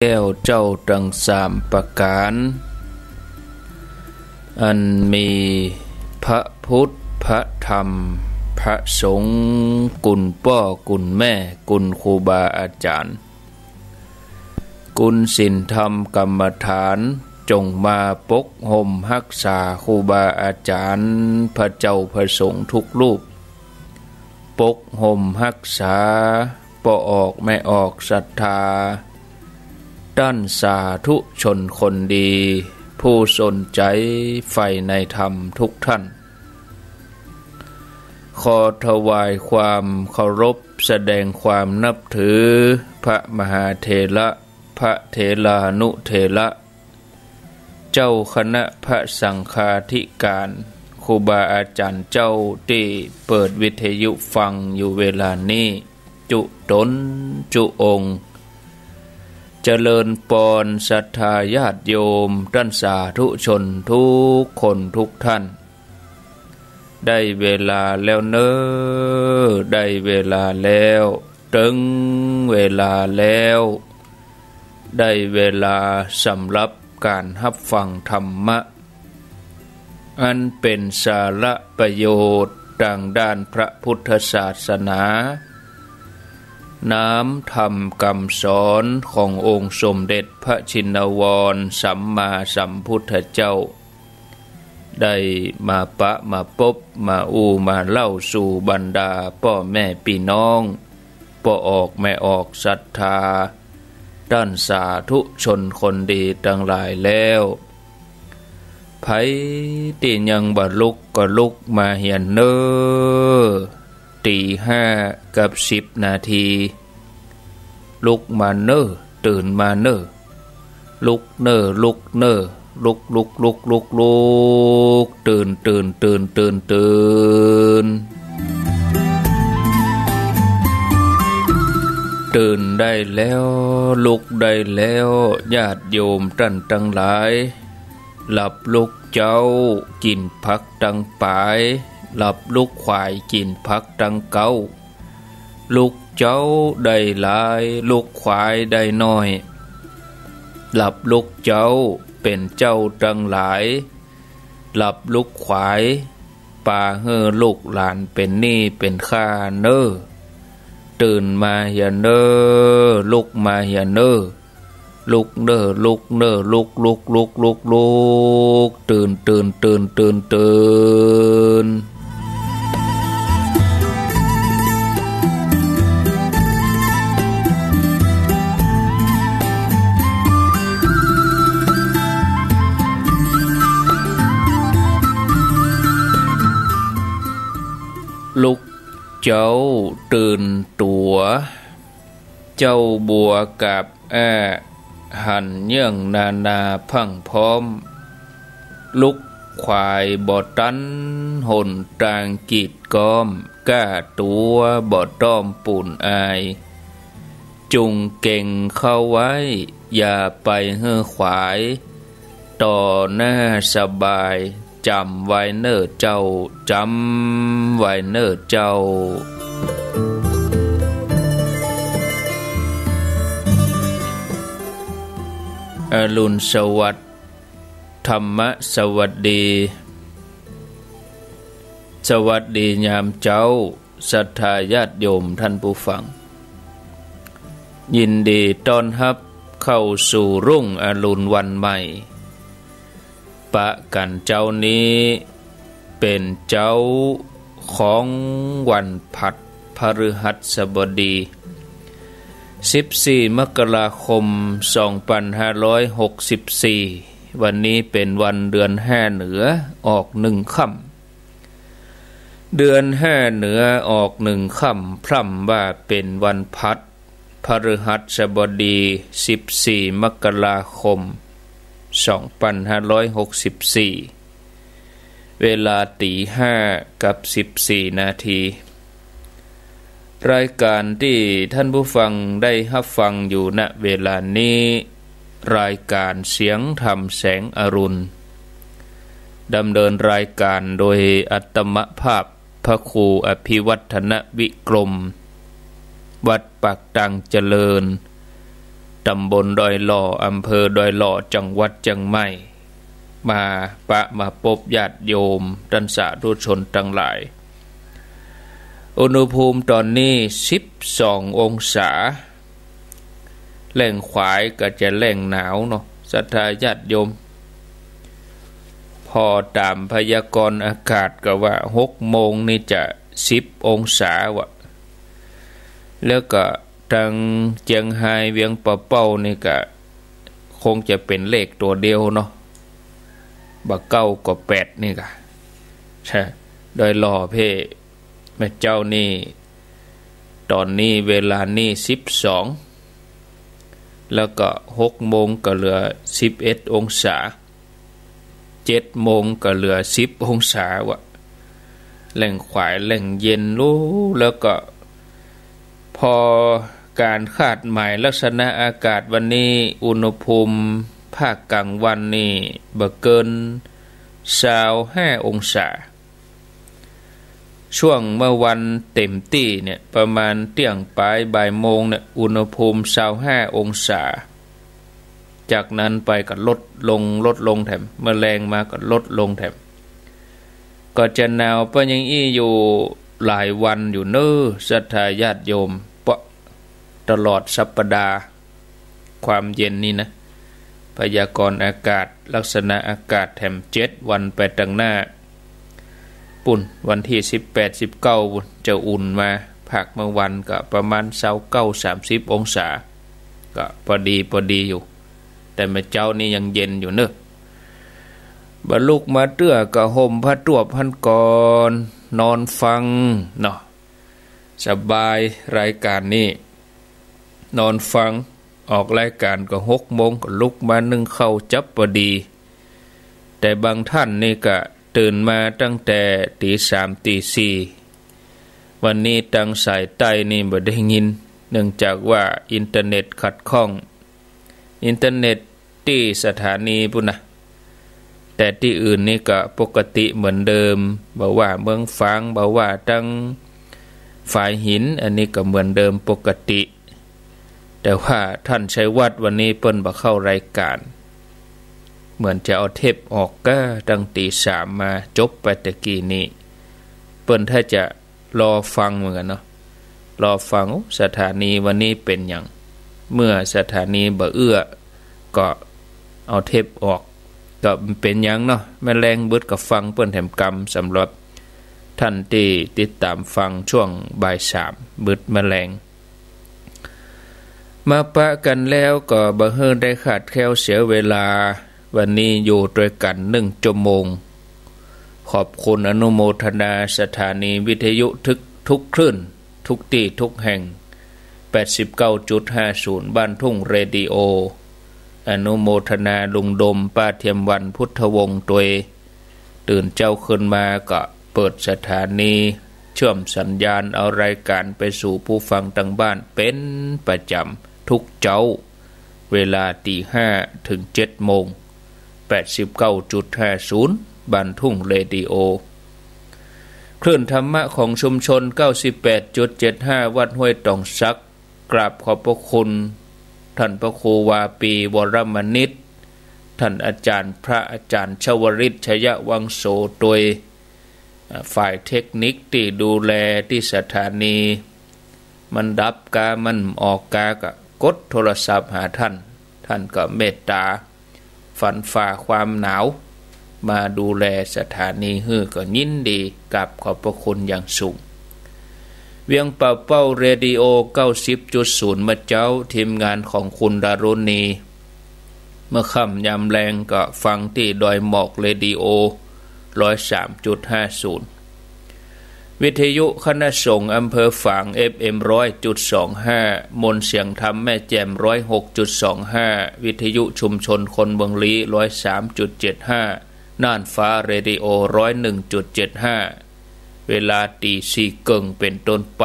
แก้วเจ้าทั้งสามประการอันมีพระพุทธพระธรรมพระสงฆ์กุลพ่อกุลแม่กุลครูบาอาจารย์กุลศีลธรรมกรรมฐานจงมาปกห่มรักษาครูบาอาจารย์พระเจ้าพระสงฆ์ทุกรูปปกห่มรักษาบ่ออกไม่ออกศรัทธาด้านสาธุชนคนดีผู้สนใจใฝ่ในธรรมทุกท่านขอถวายความเคารพแสดงความนับถือพระมหาเถระพระเถรานุเถระเจ้าคณะพระสังฆาธิการครูบาอาจารย์เจ้าที่เปิดวิทยุฟังอยู่เวลานี้จุตนจุองค์เจริญปอนศรัทธาญาติโยมท่านสาธุชนทุกคนทุกท่านได้เวลาแล้วเนอได้เวลาแล้วถึงเวลาแล้วได้เวลาสำหรับการรับฟังธรรมะอันเป็นสาระประโยชน์ทางด้านพระพุทธศาสนาน้ำธรรมคำสอนขององค์สมเด็จพระชินวรสัมมาสัมพุทธเจ้าได้มาปะมาพบมามาเล่าสู่บรรดาพ่อแม่พี่น้องบ่ออกไม่ออกศรัทธาด้านสาธุชนคนดีทั้งหลายแล้วไผที่ยังบ่ลุกก็ลุกมาเฮียนเน้อตี5 กับ 10 นาทีลุกมาเน้อตื่นมาเน้อลุกเน้อลุกเน้อลุกตื่นตื่นได้แล้วลุกได้แล้วญาติโยมท่านทั้งหลายหลับลุกเจ้ากินผักตั้งปายหลับลุกควายกินผักตั้งเก้าลุกเจ้าได้หลายลุกควายได้น้อยหลับลุกเจ้าเป็นเจ้าตั้งหลายหลับลุกควายป่าเฮ่อลูกหลานเป็นหนี้เป็นข้าเน้อตื่นมาอย่าเน้อลุกมาอย่าเน้อลุกเน้อลุกเน้อลุกตื่นลุกเจ้าตื่นตัวเจ้าบัวกับหันเยื่องนาพังพร้อมลุกควายบ่ตันหนตางกีดก้อมก้าตัวบ่ต้อมปุ่นอายจุงเก่งเข้าไว้อย่าไปเฮ่อขวายต่อหน้าสบายจำไว้เน้อเจ้าจำไว้เน้อเจ้าอรุณสวัสดิ์ธรรมสวัสดีสวัสดียามเจ้าศรัทธาญาติโยมท่านผู้ฟังยินดีต้อนรับเข้าสู่รุ่งอรุณวันใหม่ปะกันเจ้านี้เป็นเจ้าของวันผัดพฤหัสบดี14 มกราคม 2564วันนี้เป็นวันเดือน5เหนือออก1ค่ำเดือน5เหนือออก1ค่ำพร่ำว่าเป็นวันผัดพฤหัสบดี14 มกราคม2564เวลาตี 5 กับ 14 นาทีรายการที่ท่านผู้ฟังได้รับฟังอยู่ณเวลานี้รายการเสียงธรรมแสงอรุณดำเนินรายการโดยอัตมภาพพระครูอภิวัฒนวิกรมวัดปากตังเจริญ ต ตำบลดอยหล่ออำเภอดอยหล่อจังหวัดเชียงใหม่มาพบญาติโยมท่านสาธุชนทั้งหลายอุณหภูมิตอนนี้12องศาแหล่งขวายก็จะแหล่งหนาวเนาะศรัทธาญาติโยมพอตามพยากรณ์อากาศก็ว่า6 โมงนี่จะ10 องศาวะแล้วก็ทางเจียงไฮ้เวียงปะเป้านี่ก็คงจะเป็นเลขตัวเดียวเนาะบักเก้าก็8นี่ก็ใช่โดยหล่อเพ่แม่เจ้านี่ตอนนี้เวลานี่12แล้วก็6 โมงก็เหลือ11 องศา7 โมงก็เหลือ10 องศาวะแหล่งขวายแหล่งเย็นรู้แล้วก็พอการคาดหมายลักษณะอากาศวันนี้อุณหภูมิภาคกลางวันนี่บ่เกิน25 องศาช่วงเมื่อวันเต็มที่เนี่ยประมาณเที่ยงปลายบ่ายโมงเนี่ยอุณหภูมิ25 องศาจากนั้นไปก็ลดลงแถมแมลงมาก็ลดลงแถมก็จะหนาวไปยังอี้อยู่หลายวันอยู่เน้อศรัทธาญาติโยมตลอดสัปดาห์ความเย็นนี่นะพยากรณ์อากาศลักษณะอากาศแถม7 วันไปตั้งหน้าปุ่นวันที่18-19ปุ่นจะอุ่นมาภาคเมื่อวันก็ประมาณ29-30 องศาก็พอดีอยู่แต่แม่เจ้านี่ยังเย็นอยู่เนอะบรรลุมาเตื้อก็ห่มผ้าตวบพันก่อนนอนฟังเนาะสบายรายการนี้นอนฟังออกรายการก็6 โมงก็ลุกมานึ่งข้าวจับพอดีแต่บางท่านนี่ก็ตื่นมาตั้งแต่ตี3ตี4วันนี้ตั้งสายใต้นี่บ่ได้ยินเนื่องจากว่าอินเทอร์เน็ตขัดข้องอินเทอร์เน็ตที่สถานีพุ่นนะแต่ที่อื่นนี่ก็ปกติเหมือนเดิมบ่ว่าเมืองฝางบ่ว่าตั้งฝ่ายหินอันนี้ก็เหมือนเดิมปกติแต่ว่าท่านชัยวัฒน์วันนี้เปิ้นบ่เข้ารายการเหมือนจะเอาเทปออกก็ตั้งตี 3มาจบไปตะกี้นี้เปิ้นถ้าจะรอฟังเหมือนกันเนาะรอฟังสถานีวันนี้เป็นอย่างเมื่อสถานีบ่เอื้อก็เอาเทปออกก็เป็นอย่างเนาะแม่แรงเบิดกับฟังเปิ้นแถมกรรมสำหรับท่านที่ติดตามฟังช่วงบ่าย3เบิดแม่แรงมาปะกันแล้วก็บ่เฮิ่ได้ขาดแคลวเสียเวลาวันนี้อยู่ด้วยกัน1 ชั่วโมงขอบคุณอนุโมทนาสถานีวิทยุทุกคลื่นทุกที่ทุกแห่ง 89.50 บ้านทุ่งเรดิโออนุโมทนาลุงดมป้าเทียมวันพุทธวงศ์ตัวตื่นเจ้าขึ้นมาก็เปิดสถานีเชื่อมสัญญาณเอารายการไปสู่ผู้ฟังทางบ้านเป็นประจำทุกเจ้าเวลาตี 5 ถึง 7 โมง 89.50 บ้านทุ่งเรดิโอคลื่นธรรมะของชุมชน 98.75 วัดห้วยตองซักกราบขอบพระคุณท่านพระครูวาปีวรมนิตท่านอาจารย์พระอาจารย์ชวริตชยวังโสโดยฝ่ายเทคนิคที่ดูแลที่สถานีมันดับกามันออกกาก็กดโทรศัพท์หาท่านก็เมตตาฝันฝ่าความหนาวมาดูแลสถานีฮื้อก็ยินดีกับขอบพระคุณอย่างสูงเวียงป่าเป้าเรดิโอ 90.0 มาเจ้าทีมงานของคุณดารุณีเมื่อค่ำยามแรงก็ฟังที่ดอยหมอกเรดิโอ 103.50 วิทยุคณะสงฆ์อำเภอฝาง FM 100.25 มนเสียงธรรมแม่แจ่ม 106.25 วิทยุชุมชนคนเมืองลี้ 103.75 น่านฟ้าเรดิโอ 101.75 เวลาตี 4 เกิงเป็นต้นไป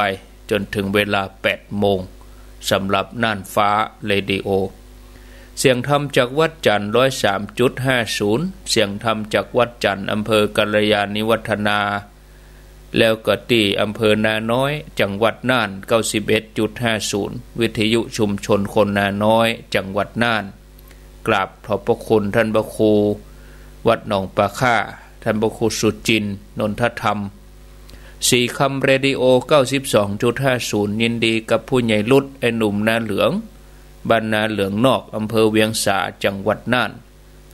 จนถึงเวลา 8 โมงสำหรับน่านฟ้าเรดิโอเสียงธรรมจากวัดจันทร์ 103.50 เสียงธรรมจากวัดจันทร์อำเภอกัลยาณิวัฒนา แล้วก็ที่อำเภอนาน้อยจังหวัดน่าน 91.50 วิทยุชุมชนคนนาน้อยจังหวัดน่านกราบขอบพระคุณท่านพระครูวัดหนองปลาค่าท่านพระครูสุจินต์นนทธรรมสีคำเรดิโอ 92.50 ยินดีกับผู้ใหญ่รุดไอ้หนุ่มนาเหลืองบ้านนาเหลืองนอกอำเภอเวียงสาจังหวัดน่าน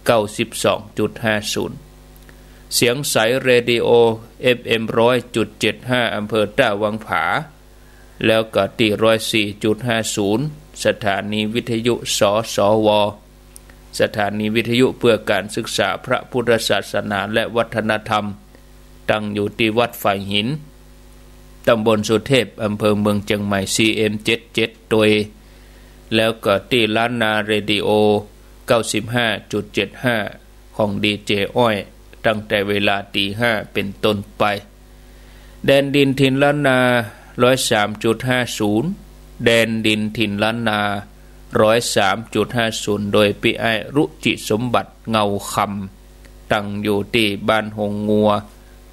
92.50 เสียงใสเรดิโอ FM 100.75 อำเภอต้าวังผาแล้วก็ที่ 104.50 สถานีวิทยุสสวสถานีวิทยุเพื่อการศึกษาพระพุทธศาสนาและวัฒนธรรมตั้งอยู่ที่วัดฝ่ายหินตำบลสุเทพอำเภอเมืองเชียงใหม่ CM77 โดยแล้วก็ที่ล้านนาเรดิโอ 95.75 ของดีเจอ้อยตั้งแต่เวลา 5:00 เป็นต้นไปแดนดินถิ่นล้านนา 103.50 แดนดินถิ่นล้านนา 103.50 โดยพี่ไอรุจิสมบัติเงาคำตั้งอยู่ที่บ้านหงงัว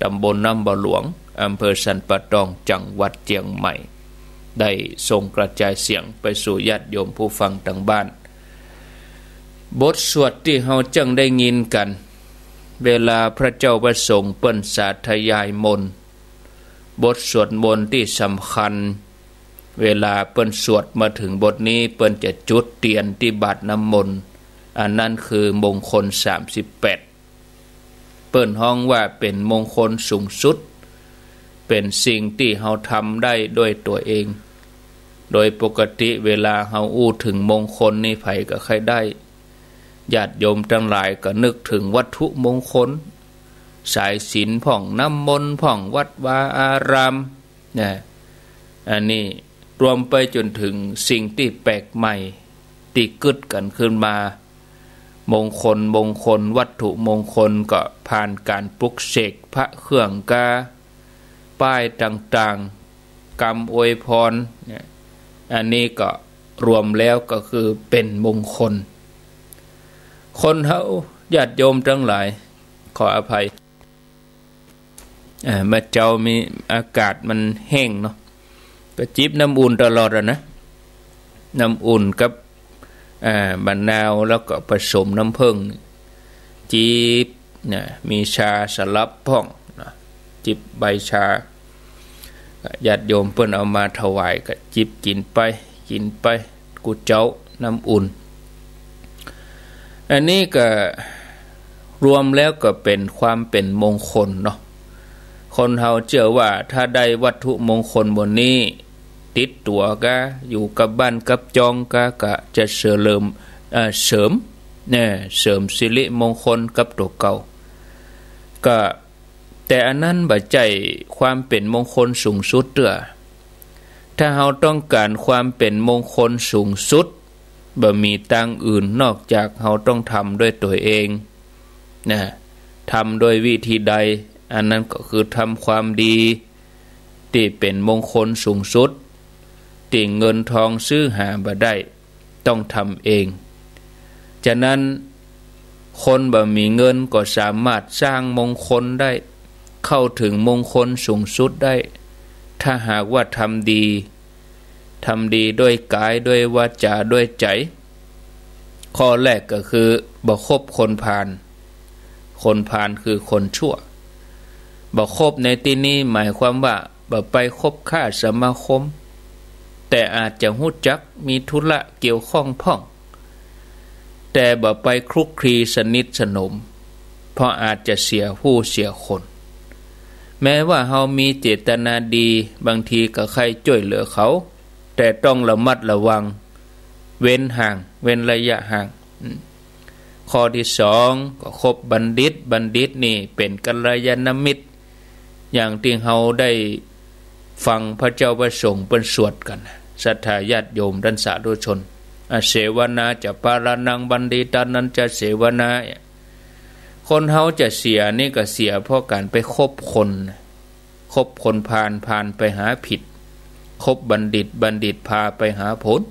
ตำบลน้ำบ่อหลวงอำเภอสันปะตองจังหวัดเชียงใหม่ได้ส่งกระจายเสียงไปสู่ญาติโยมผู้ฟังทางบ้านบทสวดที่เฮาจังได้ยินกันเวลาพระเจ้าประสงค์เปิ้นสาธยายมนต์บทสวดมนต์ที่สำคัญเวลาเปิ้นสวดมาถึงบทนี้เปิ้นจะจุดเทียนที่บาตรน้ำมนต์อันนั้นคือมงคล38เปิ้นฮ้องว่าเป็นมงคลสูงสุดเป็นสิ่งที่เฮาทำได้ด้วยตัวเองโดยปกติเวลาเฮาอู้ถึงมงคลนี่ไผก็ใครได้ญาติโยมทั้งหลายก็นึกถึงวัตถุมงคลสายศีลผ่องน้ำมนต์ผ่องวัดวาอารามเนี่ยอันนี้รวมไปจนถึงสิ่งที่แปลกใหม่ที่กึดกันขึ้นมามงคลวัตถุมงคลก็ผ่านการปลุกเสกพระเครื่องกาป้ายต่างๆกรรมอวยพรเนี่ยอันนี้ก็รวมแล้วก็คือเป็นมงคลคนเฮาญาติโยมทั้งหลายขออภัยเมื่อเจ้ามีอากาศมันแห้งเนาะก็จิบน้ำอุ่นตลอดนะน้ำอุ่นกับมะนาวแล้วก็ผสมน้ำผึ้งจิบเนี่ยมีชาสลับพ่องนะจิบใบชาญาติโยมเพิ่นเอามาถวายก็จิบกินไปกูเจ้าน้ำอุ่นอันนี้ก็รวมแล้วก็เป็นความเป็นมงคลเนาะคนเฮาเชื่อว่าถ้าได้วัตถุมงคลบนนี้ติดตัวก็อยู่กับบ้านกับจองก็จะเสริมเนี่ยเสริมสิริมงคลกับตัวเก่าก็แต่อันนั้นบ่ใจความเป็นมงคลสูงสุดเด้อถ้าเฮาต้องการความเป็นมงคลสูงสุดบ่มีทางอื่นนอกจากเฮาต้องทำด้วยตัวเองนะทำโดยวิธีใดอันนั้นก็คือทำความดีที่เป็นมงคลสูงสุดที่เงินทองซื้อหาบ่ได้ต้องทำเองฉะนั้นคนบ่มีเงินก็สามารถสร้างมงคลได้เข้าถึงมงคลสูงสุดได้ถ้าหากว่าทำดีด้วยกายด้วยวาจาด้วยใจข้อแรกก็คือบ่คบคนพาลคือคนชั่วบ่คบในที่นี้หมายความว่าบ่ไปคบค้าสมาคมแต่อาจจะฮู้จักมีธุระเกี่ยวข้องพ่องแต่บ่ไปคลุกคลีสนิทสนมเพราะอาจจะเสียผู้เสียคนแม้ว่าเฮามีเจตนาดีบางทีก็ใครช่วยเหลือเขาแต่ต้องระมัดระวังเว้นระยะห่างข้อที่2ก็คบบัณฑิตนี่เป็นกัลยาณมิตรอย่างที่เฮาได้ฟังพระเจ้าประสงค์เปิ้นสวดกันศรัทธาญาติโยมท่านสาธุชนเสวนาจะปารานังบัณฑิตานันจะเสวนาคนเฮาจะเสียนี่ก็เสียเพราะการไปคบคนพาลไปหาผิดคบบัณฑิตพาไปหาผล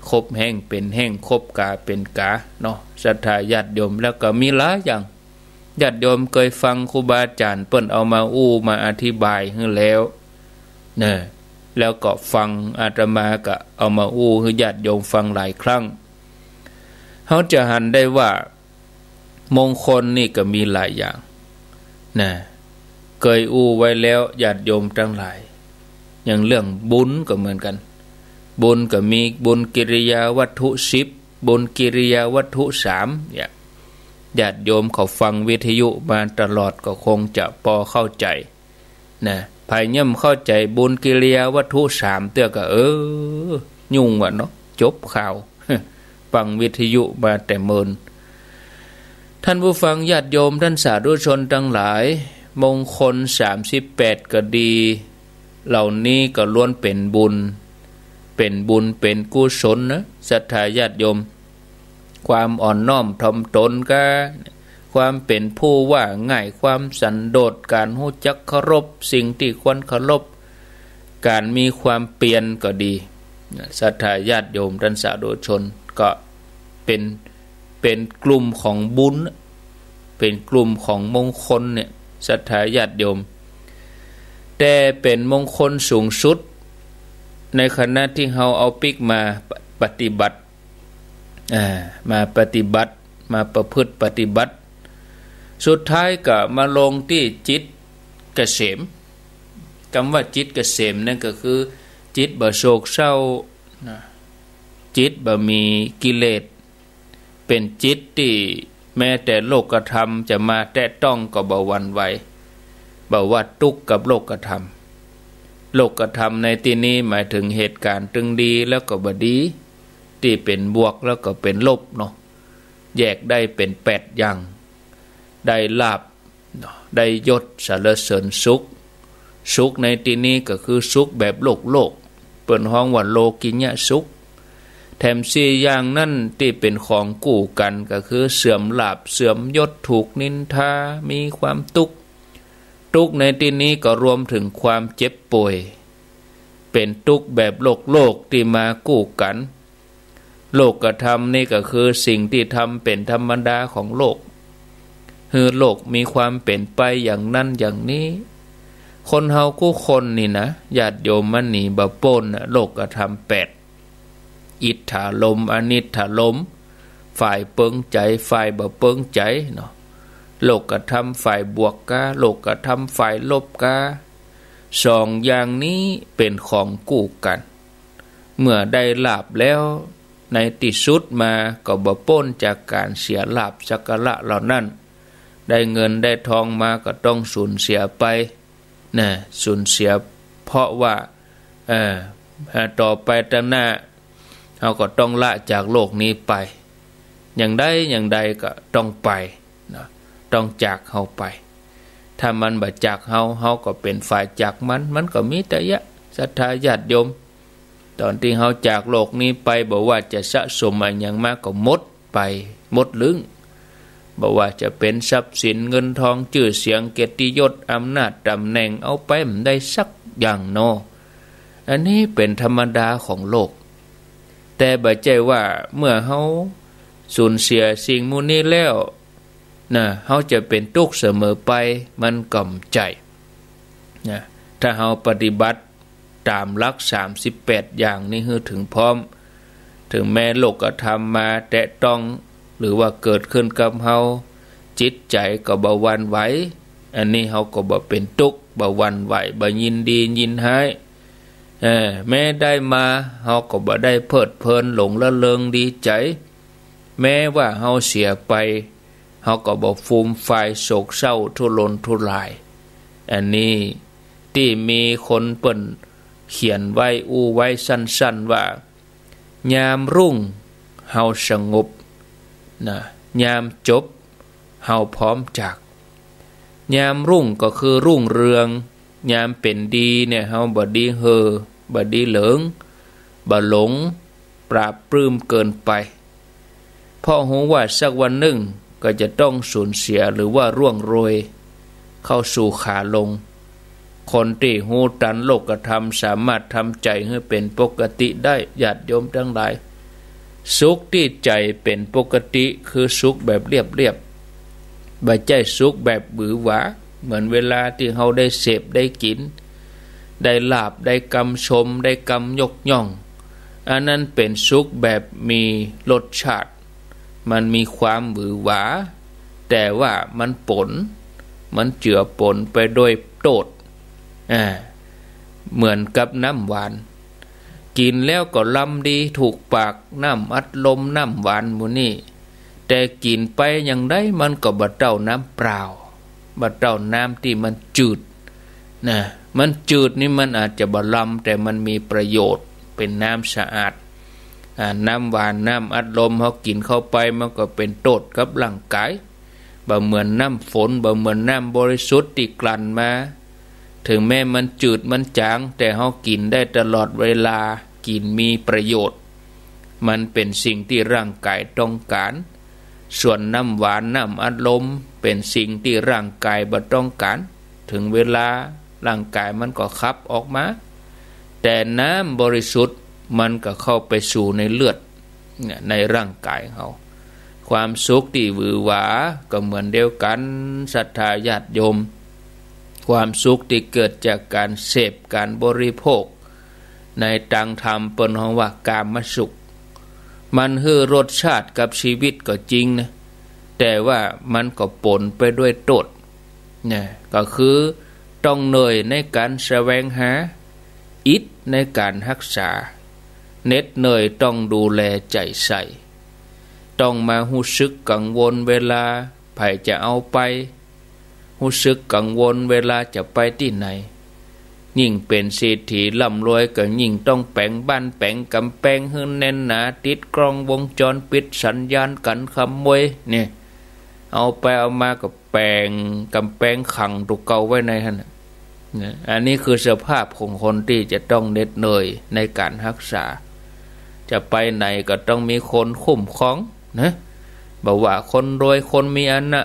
คบแห้งเป็นแห้งคบกาเป็นกาเนาะศรัทธาญาติโยมแล้วก็มีหลายอย่าง ญาติโยมเคยฟังครูบาอาจารย์เปิ้นเอามามาอธิบายให้แล้วนะแล้วก็ฟังอาตมาก็เอามาให้ญาติโยมฟังหลายครั้งเขาจะหันได้ว่ามงคลนี่ก็มีหลายอย่างนะเคยไว้แล้วญาติโยมทั้งหลายอย่างเรื่องบุญก็เหมือนกันบุญก็มีบุญกิริยาวัตถุ10บุญกิริยาวัตถุ3เนี่ยญาติโยมเขาฟังวิทยุมาตลอดก็คงจะพอเข้าใจนะภายย่ำเข้าใจบุญกิริยาวัตถุ3เตื้อก็ยุ่งว่ะเนาะจบข่าวฟังวิทยุมาแต่เมินท่านผู้ฟังญาติโยมท่านสาธุชนทั้งหลายมงคล38ก็ดีเหล่านี้ก็ล้วนเป็นบุญเป็นกุศลนะศรัทธาญาติโยมความอ่อนน้อมถ่อมตนก็ความเป็นผู้ว่าง่ายความสันโดษการรู้จักเคารพสิ่งที่ควรเคารพการมีความเปลี่ยนก็ดีศรัทธาญาติโยมท่านสาธุชนก็เป็นกลุ่มของบุญเป็นกลุ่มของมงคลเนี่ยศรัทธาญาติโยมแต่เป็นมงคลสูงสุดในขณะที่เราเอาปิกมาปฏิบัติมาปฏิบัติมาประพฤติปฏิบัติสุดท้ายก็มาลงที่จิตเกษมคำว่าจิตเกษมนั่นก็คือจิตบ่โศกเศร้าจิตบ่มีกิเลสเป็นจิตที่แม้แต่โลกธรรมจะมาแตะต้องก็บ่หวั่นไหวบ่ว่าทุกข์กับโลกธรรมโลกธรรมในที่นี้หมายถึงเหตุการณ์ตึงดีแล้วก็บ่ดีที่เป็นบวกแล้วก็เป็นลบเนาะแยกได้เป็น8อย่างได้ลาภได้ยศสรรเสริญสุขในที่นี้ก็คือสุขแบบโลกเปิ้นฮ้องว่าโลกิยะสุขแถม4อย่างนั้นที่เป็นของกู้กันก็คือเสื่อมลาภเสื่อมยศถูกนินทามีความทุกข์ในที่นี้ก็รวมถึงความเจ็บป่วยเป็นทุกข์แบบโลกที่มากู้กันโลกธรรมนี่ก็คือสิ่งที่ทำเป็นธรรมดาของโลกคือโลกมีความเป็นไปอย่างนั้นอย่างนี้คนเฮากู้คนนี่นะญาติโยมมันนี่บ่พ้นโลกธรรม8อิทธาลมอนิทธาลมฝ่ายเปิงใจฝ่ายบ่เปิงใจเนาะโลกธรรมฝ่ายบวกกาโลกธรรมฝ่ายลบกา2อย่างนี้เป็นของกู้กันเมื่อได้ลาภแล้วในที่สุดมาก็บ่พ้นจากการเสียลาภสักการะเหล่านั้นได้เงินได้ทองมาก็ต้องสูญเสียไปนะสูญเสียเพราะว่าต่อไปตั้งหน้าเราก็ต้องละจากโลกนี้ไปอย่างใดก็ต้องไปนะต้องจากเฮาไปถ้ามันบ่จากเฮาก็เป็นฝ่ายจากมันก็มีแต่ยะศรัทธาญาติโยมตอนที่เฮาจากโลกนี้ไปบ่ว่าจะสะสมอะไรอย่างมากก็หมดไปหมดลึงบ่ว่าจะเป็นทรัพย์สินเงินทองชื่อเสียงเกียรติยศอำนาจตำแหน่งเอาไปไม่ได้สักอย่างเนาะอันนี้เป็นธรรมดาของโลกแต่บ่ใจว่าเมื่อเฮาสูญเสียสิ่งมูนี้แล้วนะเฮาจะเป็นทุกข์เสมอไปมันก่อมใจนะถ้าเฮาปฏิบัติตามหลัก38อย่างนี้ให้ถึงพร้อมถึงแม้โลกธรรมมาแตะต้องหรือว่าเกิดขึ้นกับเฮาจิตใจก็บ่หวั่นไหวอันนี้เฮาก็บ่เป็นทุกข์บ่หวั่นไหวบ่ยินดียินร้ายแม้ได้มาเฮาก็บ่ได้เพลิดเพลินหลงละเลงดีใจแม้ว่าเฮาเสียไปเฮาก็บ่ฟูมฟายโศกเศร้าทุรนทุรายอันนี้ที่มีคนเปิ้นเขียนไว้ไว้สั้นๆว่ายามรุ่งเฮาสงบนะยามจบเฮาพร้อมจากยามรุ่งก็คือรุ่งเรืองยามเป็นดีเนี่ยเฮาบ่ดีบ่ดีเหลิงบ่หลงปราบปลื้มเกินไปเพราะรู้ว่าสักวันหนึ่งก็จะต้องสูญเสียหรือว่าร่วงโรยเข้าสู่ขาลงคนที่หูตันโลกธรรมสามารถทำใจให้เป็นปกติได้ญาติโยมทั้งหลายสุขที่ใจเป็นปกติคือสุขแบบเรียบ บ่ใจสุขแบบบือหวาเหมือนเวลาที่เราได้เสพได้กินได้ลาภได้กรรมชมได้กรรมยกย่องอันนั้นเป็นสุขแบบมีรสชาติมันมีความหวือหวาแต่ว่ามันปนมันเจือปนไปโดยโทษเหมือนกับน้ำหวานกินแล้วก็ลำดีถูกปากน้ำอัดลมน้ำหวานหมู่นี่แต่กินไปอย่างไดมันก็บ่เท่าน้ำเปล่าบ่เท่าน้ำที่มันจืดนะมันจืดนี่มันอาจจะบ่ลำแต่มันมีประโยชน์เป็นน้ำสะอาดน้ำหวานน้ำอัดลมเขากินเข้าไปมันก็เป็นโทษกับร่างกายบ่เหมือนน้ำฝนบ่เหมือนน้ำบริสุทธิ์ที่กลั่นมาถึงแม้มันจืดมันจางแต่เขากินได้ตลอดเวลากินมีประโยชน์มันเป็นสิ่งที่ร่างกายต้องการส่วนน้ำหวานน้ำอัดลมเป็นสิ่งที่ร่างกายบ่ต้องการถึงเวลาร่างกายมันก็ขับออกมาแต่น้ำบริสุทธิ์มันก็เข้าไปสู่ในเลือดในร่างกายเขาความสุขที่หวือหวาก็เหมือนเดียวกันศรัทธาญาติโยมความสุขที่เกิดจากการเสพการบริโภคในทางธรรมเปิ้นเฮาว่ากามสุขมันให้รสชาติกับชีวิตก็จริงนะแต่ว่ามันก็ปนไปด้วยโทษเนี่ยก็คือต้องเหนื่อยในการแสวงหาอิฐในการรักษาเหน็ดเหนื่อยต้องดูแลใจใส่ต้องมารู้สึกกังวลเวลาไผจะเอาไปรู้สึกกังวลเวลาจะไปที่ไหนยิ่งเป็นเศรษฐีร่ำรวยก็ยิ่งต้องแปลงบ้านแปลงกำแพงให้แน่นหนาติดกล้องวงจรปิดสัญญาณกันขโมยเนี่ยเอาไปเอามาก็แปลงกำแพงขังตุกเก่าไว้ในหั่นนะอันนี้คือสภาพของคนที่จะต้องเหน็ดเหนื่อยในการรักษาจะไปไหนก็ต้องมีคนคุ้มครองนะบอกว่าคนรวยคนมี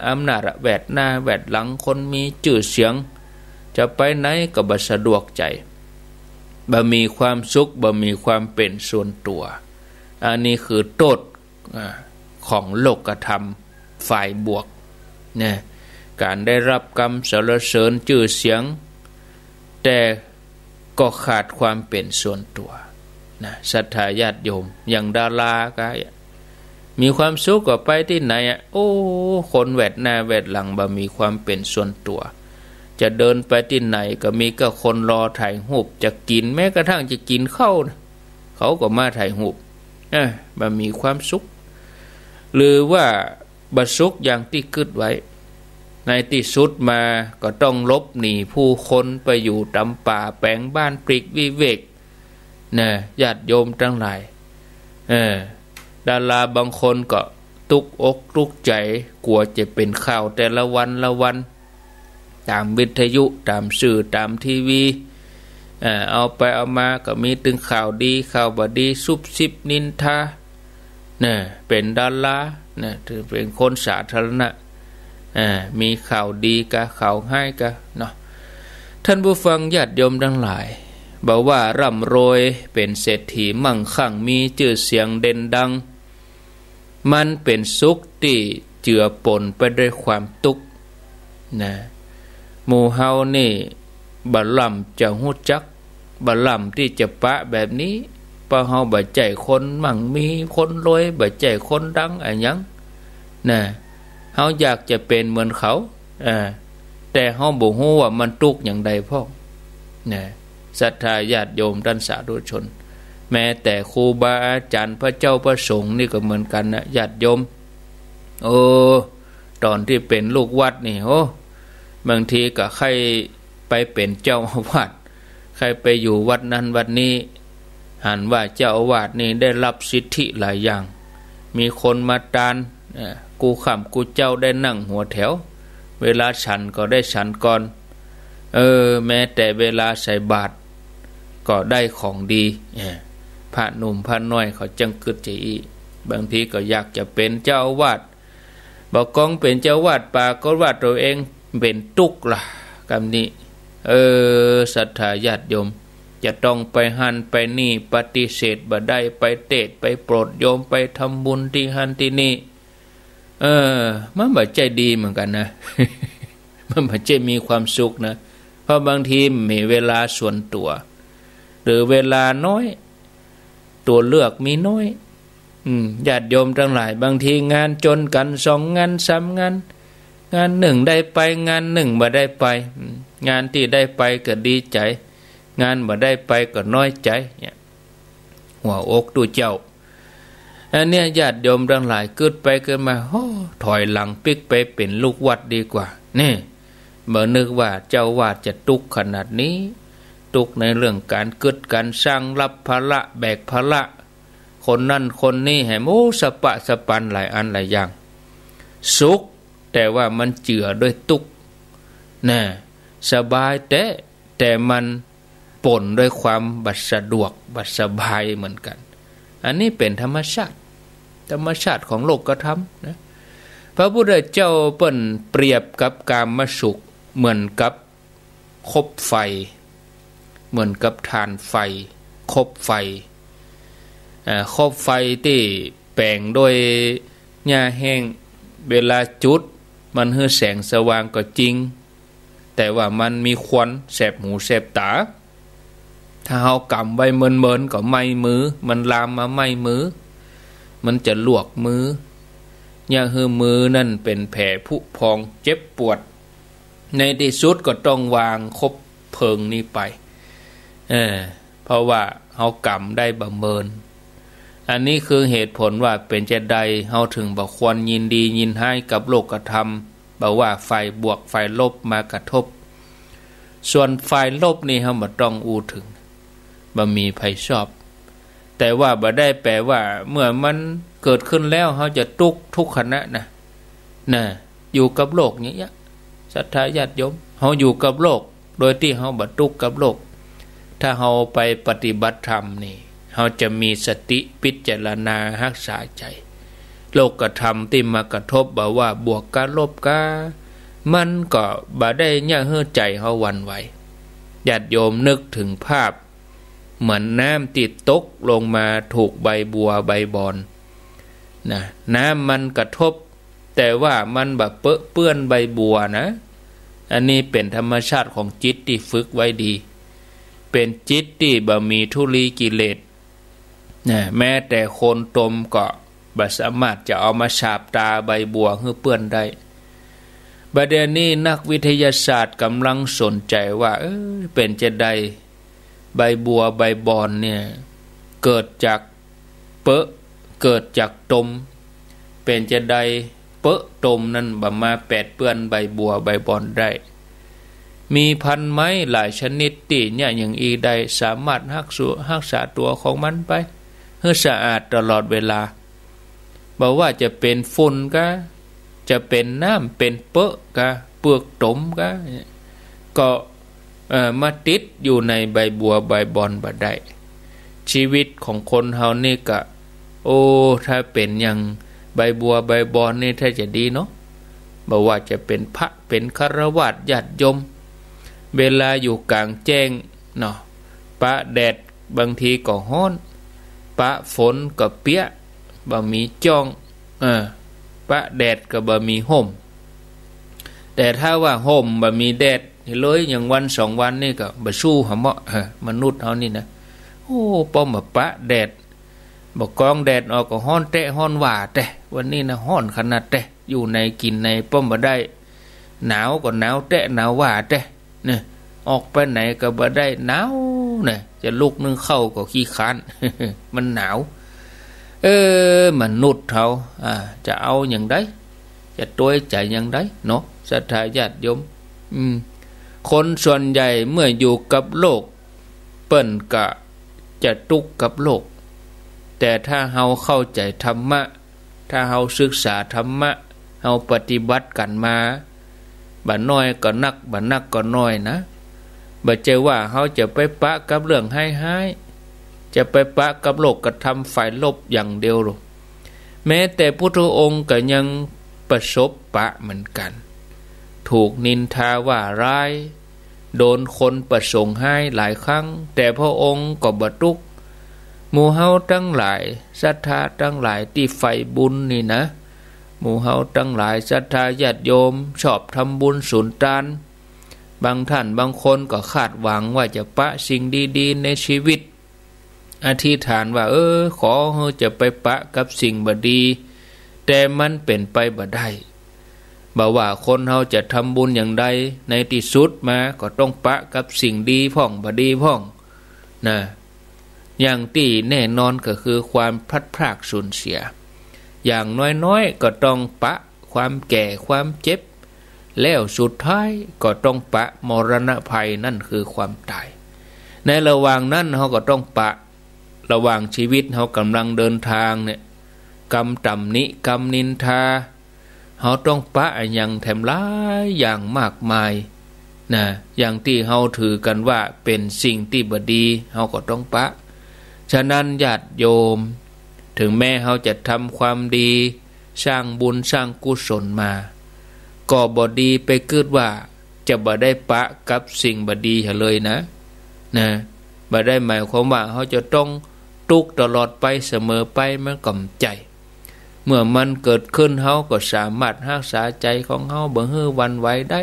อำนาจแวดหน้าแวดหลังคนมีชื่อเสียงจะไปไหนก็บ่สะดวกใจบ่มีความสุขบ่มีความเป็นส่วนตัวอันนี้คือโทษของโลกธรรมฝ่ายบวกเนี่ยการได้รับกรรมสรรเสริญชื่อเสียงแต่ก็ขาดความเป็นส่วนตัวนะศรัทธาญาติโยมอย่างดาราก็มีความสุขก็ไปที่ไหนโอ้คนแวดหน้าแวดหลังบ่มีความเป็นส่วนตัวจะเดินไปที่ไหนก็มีก็คนรอถ่ายรูปจะกินแม้กระทั่งจะกินข้าวเขาก็มาถ่ายรูปบ่มีความสุขหรือว่าบ่สุขอย่างที่คิดไว้ในที่สุดมาก็ต้องลบหนีผู้คนไปอยู่ตามป่าแปลงบ้านปลีกวิเวกนะญาติโยมทั้งหลายดาราบางคนก็ตุกอกตุกใจกลัวจะเป็นข่าวแต่ละวันละวันตามวิทยุตามสื่อตามทีวีเอาไปเอามาก็มีถึงข่าวดีข่าวบ่ดีซุบซิบนินทาเป็นดาราถือเป็นคนสาธารณะมีข่าวดีกะข่าวให้กะเนาะท่านผู้ฟังญาติโยมทั้งหลายบอกว่าร่ำรวยเป็นเศรษฐีมั่งคั่งมีชื่อเสียงเด่นดังมันเป็นสุขที่เจือปนไปด้วยความทุกข์นะหมู่เฮานี่บ่ล่ำจะฮู้จักบ่ล่ำที่จะปะแบบนี้เพราะเฮาบ่ใจคนมั่งมีคนรวยบ่ใจคนดังอะหยังนะเฮาอยากจะเป็นเหมือนเขาแต่เฮาบ่ฮู้ว่ามันทุกข์อย่างใดพ้องนะศรัทธาญาติโยมท่านสาธุชนแม้แต่ครูบาอาจารย์พระเจ้าพระสงฆ์นี่ก็เหมือนกันนะญาติโยมตอนที่เป็นลูกวัดนี่บางทีก็ใครไปเป็นเจ้าอาวาสใครไปอยู่วัดนั้นวัดนี้หันว่าเจ้าอาวาสนี่ได้รับสิทธิหลายอย่างมีคนมาตานกูข้ามกูเจ้าได้นั่งหัวแถวเวลาฉันก็ได้ฉันก่อนแม้แต่เวลาใส่บาตรก็ได้ของดีพระหนุ่มพระน้อยเขาจังกึดใจอีบางทีก็อยากจะเป็นเจ้าอาวาสบอกกองเป็นเจ้าอาวาสป่าก็ว่าตัวเองเป็นตุกล่ะคำนี้ศรัทธาญาติโยมจะต้องไปหันไปนี่ปฏิเสธบ่ได้ไปเทศไปโปรดโยมไปทำบุญที่หันที่นี่ มันแบบใจดีเหมือนกันนะ มันแบบใจมีความสุขนะเพราะบางทีมีเวลาส่วนตัวหรือเวลาน้อยตัวเลือกมีน้อยญาติโยมทั้งหลายบางทีงานจนกัน2 งาน3 งานงาน1ได้ไปงาน1บ่ได้ไปงานที่ได้ไปก็ดีใจงานบ่ได้ไปก็น้อยใจเนี่ยหัวอกตัวเจ้าอันเนี้ยญาติโยมทั้งหลายเกิดไปเกิดมาถอยหลังปิกไปเป็นลูกวัดดีกว่านี่เมื่อนึกว่าเจ้าวาดจะตุกขนาดนี้ตุกในเรื่องการเกิดการสร้างรับภาระแบกภาระคนนั่นคนนี้ให้โมสปะสปันหลายอันหลายอย่างสุขแต่ว่ามันเจือด้วยตุกน่ะสบายแต่มันปนด้วยความบัดสะดวกบัดสบายเหมือนกันอันนี้เป็นธรรมชาติของโลกธรรมนะพระพุทธเจ้าเปิ้นเปรียบกับกามสุขเหมือนกับคบไฟเหมือนกับฐานไฟคบไฟคบไฟที่แปลงโดยหญ้าแห้งเวลาจุดมันให้แสงสว่างก็จริงแต่ว่ามันมีควันแสบหูแสบตาถ้าเฮากำไว้เมินๆก็ไหม้มือมันลามมาไหม้มือมันจะลวกมืออย่าให้มือนั่นเป็นแผลผุพองเจ็บปวดในที่สุดก็ต้องวางคบเพลิงนี้ไปเพราะว่าเฮากำได้บ่เมินอันนี้คือเหตุผลว่าเป็นจะใดเฮาถึงบ่ควรยินดียินให้กับโลกธรรมบ่ว่าฝ่ายบวกฝ่ายลบมากระทบส่วนฝ่ายลบนี่เฮาบ่ต้องอู้ถึงบ่มีไผชอบแต่ว่าบ่ได้แปลว่าเมื่อมันเกิดขึ้นแล้วเฮาจะทุกขณะนะอยู่กับโลกอย่างเงี้ยศรัทธาญาติโยมเฮาอยู่กับโลกโดยที่เฮาบ่ทุกข์กับโลกถ้าเฮาไปปฏิบัติธรรมนี่เฮาจะมีสติพิจารณารักษาใจโลกธรรมที่มากระทบบ่ว่าบวกกับลบก็มันก็บ่ได้ย่าให้ใจเฮาหวั่นไหวญาติโยมนึกถึงภาพเหมือนน้ำที่ตกลงมาถูกใบบัวใบบอนนะน้ำมันกระทบแต่ว่ามันแบบเปื้อนใบบัวนะอันนี้เป็นธรรมชาติของจิตที่ฝึกไว้ดีเป็นจิตที่บ่มีทุลีกิเลสนะแม้แต่โคนตมก็บ่สามารถจะเอามาฉาบตาใบบัวให้เปื้อนได้ประเด็นนี้นักวิทยาศาสตร์กำลังสนใจว่าเป็นจะใดใบบัวใบบอนเนี่ยเกิดจากเกิดจากตมเป็นจะใดตมนั้นบ่มาแปดเปื้อนใบบัวใบบอนได้มีพันไม้หลายชนิดที่เนี่ยอย่างอีใดสามารถรักษาตัวของมันไปให้สะอาดตลอดเวลาบอกว่าจะเป็นฝุ่นก็จะเป็นน้ำเป็นเปลือกตมก็มาติดอยู่ในใบบัวใบบอนบ่ได้ชีวิตของคนเฮานี่ก็ถ้าเป็นอย่างใบบัวใบบอนนี่ถ้าจะดีเนาะบอกว่าจะเป็นพระเป็นฆราวาสญาติโยมเวลาอยู่กลางแจ้งเนาะปะแดดบางทีก็ร้อนปะฝนก็เปียกบ่มีจ้องปะแดดก็บ่มีห่มแต่ถ้าว่าห่มบ่มีแดดเลยอย่างวัน2 วันนี่ก็บ่สู้หำมนุษย์เฮานี่นะป้อมปะแดดบ่กองแดดออกก็ร้อนแตะร้อนว่าแต่วันนี้นะร้อนขนาดแต่อยู่ในกินในป้อมบ่ได้หนาวก็หนาวแตะหนาวว่าแต่เนี่ยออกไปไหนก็บ่ได้หนาวเนี่ยจะลุกนึ่งเข้าก็ขี้ค้าน มันหนาวมนุษย์เฮาจะเอาอย่างใดจะตัวใจอย่างใดเนาะศรัทธาญาติโยมคนส่วนใหญ่เมื่ออยู่กับโลกเปิ้นก็จะทุกข์กับโลกแต่ถ้าเฮาเข้าใจธรรมะถ้าเฮาศึกษาธรรมะเฮาปฏิบัติกันมาบ่น้อยก็นักบ่นักก็น้อยนะบ่ใช่ว่าเฮาจะไปปะกับเรื่องให้จะไปปะกับโลกกระทำฝ่ายลบอย่างเดียวหรอกแม้แต่พุทธองค์ก็ยังประสบปะเหมือนกันถูกนินทาว่าร้ายโดนคนประสงค์ให้หลายครั้งแต่พระองค์ก็บ่ทุกข์หมู่เฮาทั้งหลายศรัทธาทั้งหลายที่ใฝ่บุญนี่นะ หมู่เฮาทั้งหลายศรัทธาญาติโยมชอบทำบุญสุนทานบางท่านบางคนก็คาดหวังว่าจะปะสิ่งดีๆในชีวิตอธิษฐานว่าขอเฮาจะไปปะกับสิ่งบ่ดีแต่มันเป็นไปบ่ได้บ่ว่าคนเฮาจะทำบุญอย่างใดในที่สุดมาก็ต้องปะกับสิ่งดีพ่องบ่ดีพ่องนะอย่างที่แน่นอนก็คือความพลัดพรากสูญเสียอย่างน้อยๆก็ต้องปะความแก่ความเจ็บแล้วสุดท้ายก็ต้องปะมรณะภัยนั่นคือความตายในระหว่างนั้นเฮาก็ต้องปะระหว่างชีวิตเฮากำลังเดินทางเนี่ยกรรมตำหนิกรรมนินทาเฮาต้องปะอย่างแถมหลายอย่างมากมายนะอย่างที่เฮาถือกันว่าเป็นสิ่งที่บ่ดีเฮาก็ต้องปะฉะนั้นญาติโยมถึงแม้เฮาจะทำความดีสร้างบุญสร้างกุศลมาก็บ่ดีไปเกิดว่าจะบ่ได้ปะกับสิ่งบ่ดีเลยนะบ่ได้หมายความว่าเฮาจะต้องทุกข์ตลอดไปเสมอไปมันกำใจเมื่อมันเกิดขึ้นเฮาก็สามารถรักษาใจของเฮาบ่ให้หวั่นไหวได้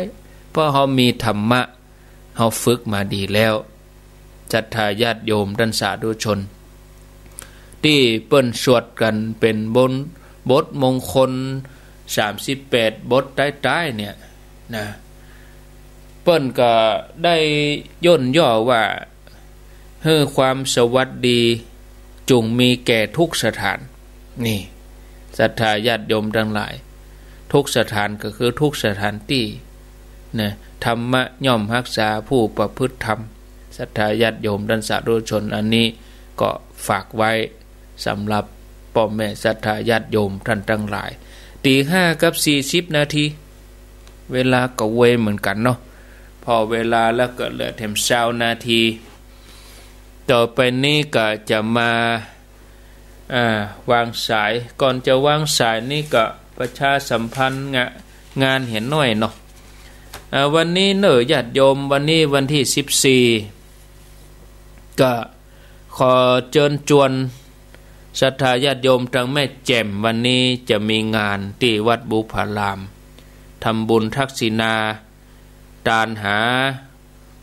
เพราะเฮามีธรรมะเฮาฝึกมาดีแล้วศรัทธาญาติโยมท่านสาธุชนที่เปิ้นสวดกันเป็นบทมงคล38บทท้ายๆเนี่ยนะเปิ้นก็ได้ย่นย่อว่าให้ความสวัสดีจงมีแก่ทุกสถานนี่ศรัทธาญาติโยมทั้งหลายทุกสถานก็คือทุกสถานที่นะธรรมะย่อมรักษาผู้ประพฤติธรรมศรัทธาญาติโยมท่านสาธุชนอันนี้ก็ฝากไว้สำหรับพ่อแม่ศรัทธาญาติโยมท่านทั้งหลายตี5:40 นาทีเวลาก็เวเหมือนกันเนาะพอเวลาแล้วก็เหลือเทม20 นาทีต่อไปนี้ก็จะมาวางสายก่อนจะวางสายนี่ก็ประชาสัมพันธ์งานเห็นหน่อยเนาะวันนี้ญาติโยมวันนี้วันที่14ก็ขอเชิญชวนศรัทธาญาติโยมทางแม่แจ่มวันนี้จะมีงานที่วัดบุพารามทำบุญทักษิณาตานหา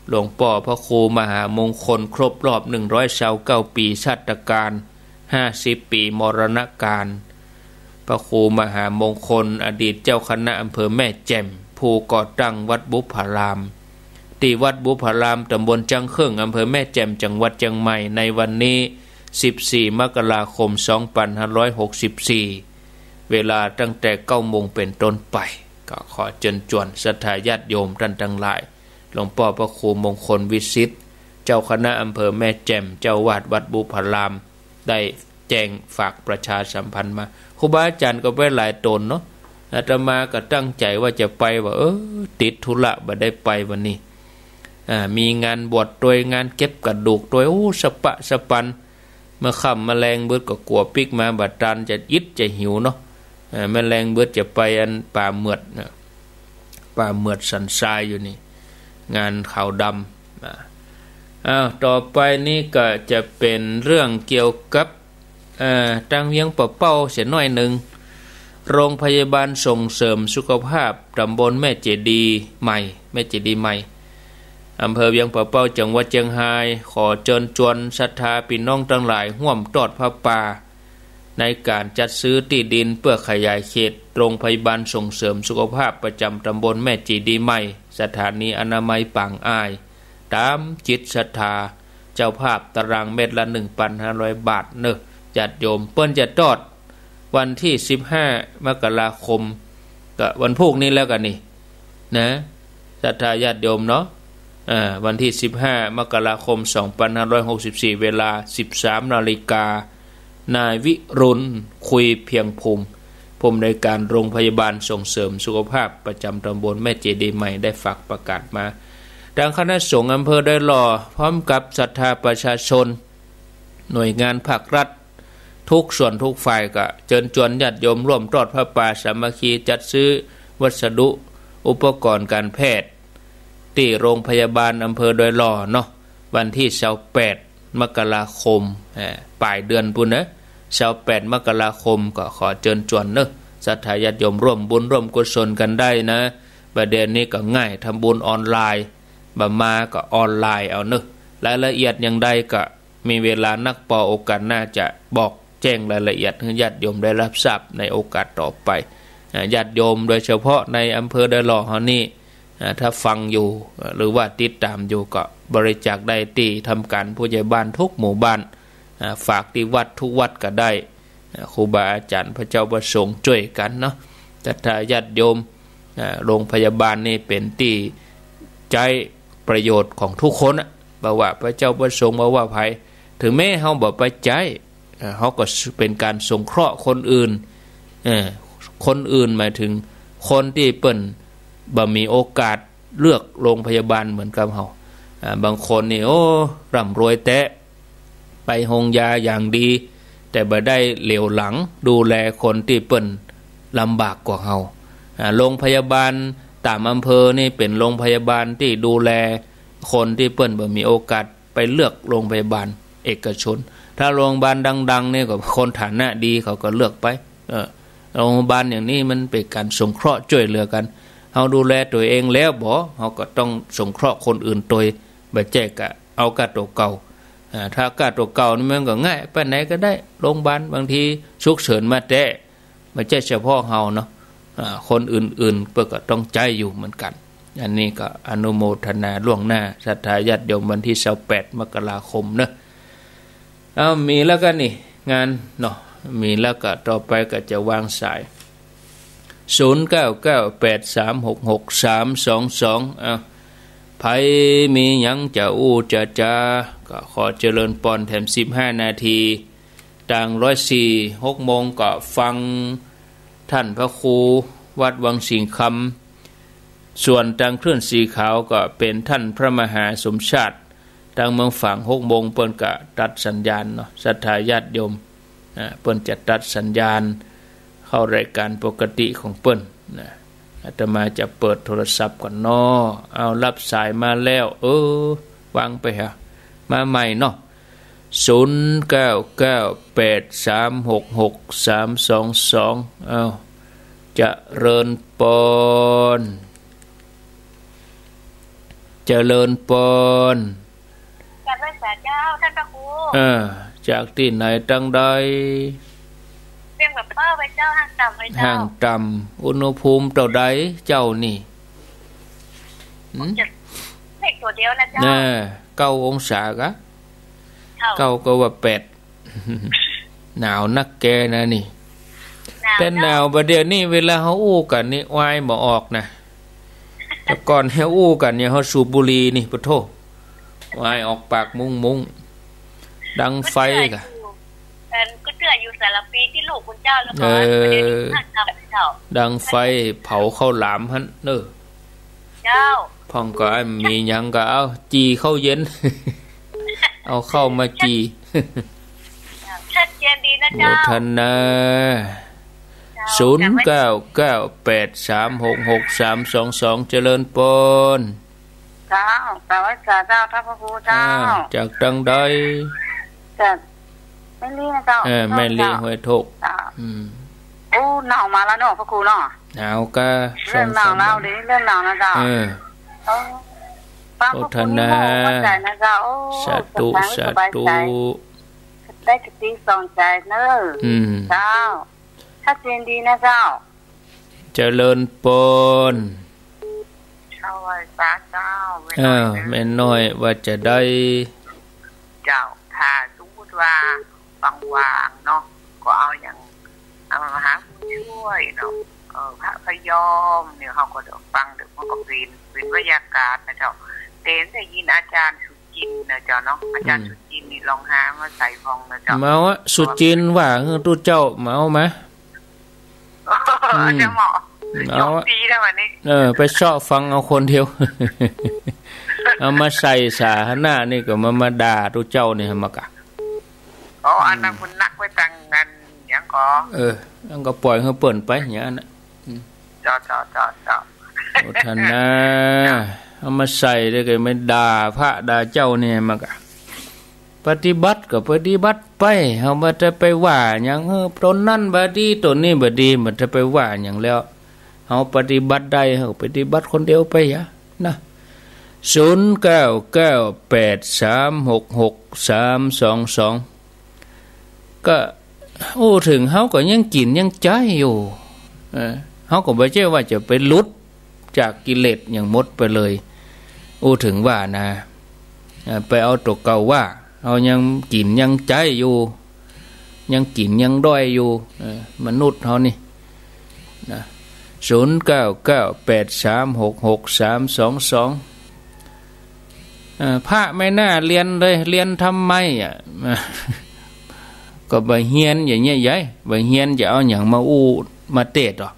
หลวงพ่อพระครูมหามงคลครบรอบ129 ปีชาตการ50 ปีมรณกาลพระครูมหามงคลอดีตเจ้าคณะอำเภอแม่แจ่มผู้ก่อตั้งวัดบุพารามที่วัดบุพารามตำบลจังเครื่องอำเภอแม่แจ่มจังหวัดเชียงใหม่ในวันนี้14 มกราคม 2564เวลาตั้งแต่ 9 โมงเป็นต้นไปก็ขอเชิญชวนศรัทธาญาติโยมท่านทั้งหลายหลวงพ่อพระครูมงคลวิสิทธิ์เจ้าคณะอำเภอแม่แจ่มเจ้าวาดวัดบุพารามได้แจ้งฝากประชาสัมพันธ์มาครูบาอาจารย์ก็ไปหลายตนเนาะอาตมาก็ตั้งใจว่าจะไปว่าติดธุระบ่ได้ไปวันนี้มีงานบวชตัวงานเก็บกระดูกตัวสะปะสะปันเมื่อค่ำแมลงเบิดก็กลัวปิกมาบัดตันจะอิดจะหิวเนาะแมลงเบิดจะไปอันป่าเมือดป่าเมือดสันทรายอยู่นี่งานขาวดำต่อไปนี้ก็จะเป็นเรื่องเกี่ยวกับตังเวียงปะเป้าเสียหน่อยหนึ่งโรงพยาบาลส่งเสริมสุขภาพตำบลแม่เจดีใหม่แม่เจดีใหม่อำเภอเวียงปะเป้าจังหวัดเชียงรายขอเชิญชวนศรัทธาพี่น้องทั้งหลายร่วมทอดผ้าป่าในการจัดซื้อที่ดินเพื่อขยายเขตโรงพยาบาลส่งเสริมสุขภาพประจำตำบลแม่เจดีใหม่สถานีอนามัยปางอ้ายตามจิตศรัทธาเจ้าภาพตารางเมตรละ 1,500 บาทเนอะญาติโยมเปิ้นจะทอดวันที่15 มกราคมก็วันพุธนี้แล้วกันนี่นะศรัทธาญาติโยมเนาะวันที่15 มกราคม 2564เวลา 13 นาฬิกานายวิรุณคุยเพียงภูมิผู้อำนวยการโรงพยาบาลส่งเสริมสุขภาพประจำตำบลแม่เจดีใหม่ได้ฝากประกาศมาทางคณะสงฆ์อำเภอได้รอพร้อมกับศรัทธาประชาชนหน่วยงานภาครัฐทุกส่วนทุกฝ่ายก็เชิญชวนญาติโยมร่วมทอดผ้าป่าสามัคคีจัดซื้อวัสดุอุปกรณ์การแพทย์ที่โรงพยาบาลอำเภอโดยรอเนาะวันที่28 มกราคมปลายเดือนปุ่นนะ28 มกราคมก็ขอเชิญชวนเนอะศ ศรัทธาญาติโยมร่วมบุญร่วมกุศลกันได้นะประเด็นนี้ก็ง่ายทำบุญออนไลน์บามาก็ออนไลน์เอาเนอะรายละเอียดอย่างใดก็มีเวลานักปอโอกาสน่าจะบอกแจ้งรายละเอียดให้ญาติโยมได้รับทราบในโอกาสต่อไปญาติโยมโดยเฉพาะในอำเภอเดลอฮานี่ถ้าฟังอยู่หรือว่าติดตามอยู่ก็บริจาคได้ที่ทำการผู้ใหญ่บ้านทุกหมู่บ้านฝากที่วัดทุกวัดก็ได้ครูบาอาจารย์พระเจ้าประสงค์ช่วยกันเนาะถ้าญาติโยมโรงพยาบาลนี่เป็นที่ใจประโยชน์ของทุกคนบอกว่าพระเจ้าประสงค์บอกว่าภัยถึงแม้เขาบอกไปใจเขาก็เป็นการสงเคราะห์คนอื่นคนอื่นหมายถึงคนที่เปิ่นบ่มีโอกาสเลือกโรงพยาบาลเหมือนกับเขาบางคนนี่โอ้ร่ำรวยแตะไปหงยาอย่างดีแต่บ่ได้เหลียวหลังดูแลคนที่เปิ่นลำบากกว่าเขาโรงพยาบาลตามอำเภอนี่เป็นโรงพยาบาลที่ดูแลคนที่เปิ่นบ่มีโอกาสไปเลือกโรงพยาบาลเอกชนถ้าโรงพยาบาลดังๆนี่ก็คนฐานะดีเขาก็เลือกไปโรงพยาบาลอย่างนี้มันเป็นการสงเคราะห์ช่วยเหลือกันเขาดูแลตัวเองแล้วบ่เขาก็ต้องสงเคราะห์คนอื่นโดยบ่แจกะเอากะตัวเก่าถ้ากะตัวเก่านี่มันก็ง่ายไปไหนก็ได้โรงพยาบาลบางทีฉุกเฉินมาแต่ไม่ใช่เฉพาะเฮาเนาะคนอื่นๆเพื่อก็ต้องใจอยู่เหมือนกันอันนี้ก็อนุโมทนาล่วงหน้าศรัทธาญาติโยมวันที่28มกราคมเนาะมีแล้วก็นี่งานเนาะมีแล้วก็ต่อไปก็จะวางสาย0998366322ไผมีหยังจะอู้จะก็ขอเจริญปอนแถม15นาทีต่าง104 6โมงก็ฟังท่านพระครูวัดวังสิงห์คำส่วนทางคลื่นสีขาวก็เป็นท่านพระมหาสมชาติทางเมืองฝั่ง6โมงเปิ้นก็ตัดสัญญาณเนาะศรัทธาญาติโยมเปิ้นจะตัดสัญญาณเข้ารายการปกติของเปิ้นอาตมาจะเปิดโทรศัพท์ก่อนเนาะเอารับสายมาแล้ววางไปฮะมาใหม่เนาะ0998366322เอาจะเริญปอนเจริญปอนการรักษาเจ้าท่านพระครูจากที่ไหนตั้งใดเรียงแบบเป้าไปเจ้าห่างต่ำไปเจ้าห่างต่ำอุณหภูมิเท่าใดเจ้านี่เลขตัวเดียวนะเจ้า9 องศากะ9ก็ว่า8หนาวนักแกนะนี่เป็นหนาวประเดี๋ยวนี้เวลาเขาอู้กันนี่วายบ่ออกนะแต่ก่อนให้อู้กันเนี่ยเขาสูบบุหรี่นี่ปะโทวายออกปากมุ้งดังไฟกะก็เตืออยู่สารปีที่ลูกคุณเจ้าแล้วก็ดังไฟเผาข้าวหลามหั่นเด้อเจ้าพ่องก็มีหยังก็เอาจีเข้าเย็นเอาเข้ามาจีชัดเจนดีนะเจ้าโมทนา0998366322เจริญปนเจ้าแต่ว่าเจ้าท่านพระครูเจ้าจากดังใดจากแม่ลีนะเจ้าแม่ลีห้วยทกโอ้หนาวมาแล้วเนาะพระครูเนาะหนาวก็เรื่องหนาวแล้วดิเรื่องหนาวนะเจ้าฟังพระครูนี่เข้าใจนะเจ้าโอ้สาธุสาธุได้กติสอนใจเนอะเจ้าถ้าเจนดีนะเจ้าเจริญปนเข้าไว้สาเจ้าแม่น้อยว่าจะได้เจ้าถ้าสมมติว่าว่างๆเนาะก็เอาอย่างเอามาหาผู้ช่วยเนาะพระพยอมเนี่ยเขาก็เดี๋ยวฟังเดี๋ยวมันก็เป็นวิทยากาศนะเจ้าเต้นได้ยินอาจารย์สุจินนะเจ้าเนาะอาจารย์สุจินนี่ลองหามาใส่ฟองนะเจ้าเมาอะสุจินว่าตู้เจ้าเมาไหมจะเหมาะเอาปีแล้ววันนี้ไปชอบฟังเอาคนเดียวเอามาใส่สาหน้านี่ก็มาด่าตู้เจ้าเนี่ยมากะอันนั้นคุณนักไว้ตั้งงานอย่างก็อันก็ปล่อยเขาเปิ่นไปอย่างนั้นนะเจ้าโอ้ท่านนะเอามาใส่ได้ก็ไม่ด่าพระด่าเจ้าเนี่ยมากะไป ปฏิบัติก็ปฏิบัติไปเฮาบ่จะไปว่าหยังตนนั้นบ่ดีตนนี้บ่ดีมันจะไปว่าหยังแล้วเฮาปฏิบัติได้เฮาปฏิบัติคนเดียวไปอะนะ0998366322ก็ถึงเฮาก็ยังกินยังใจอยู่เฮาก็บ่ใช่ว่าจะไปหลุดจากกิเลสอย่างหมดไปเลยถึงว่านะไปเอาตัวเก่าว่าเอายังกินยังใจอยู่ยังกินยังด้อยอยู่มนุษย์เฮานี่นะ0998366322พระไม่น่าเรียนเลยเรียนทำไมก็บ่เฮียนอย่างเงี้ยยัยบ่เฮียนจะเอาหยังมามาเทศหรอก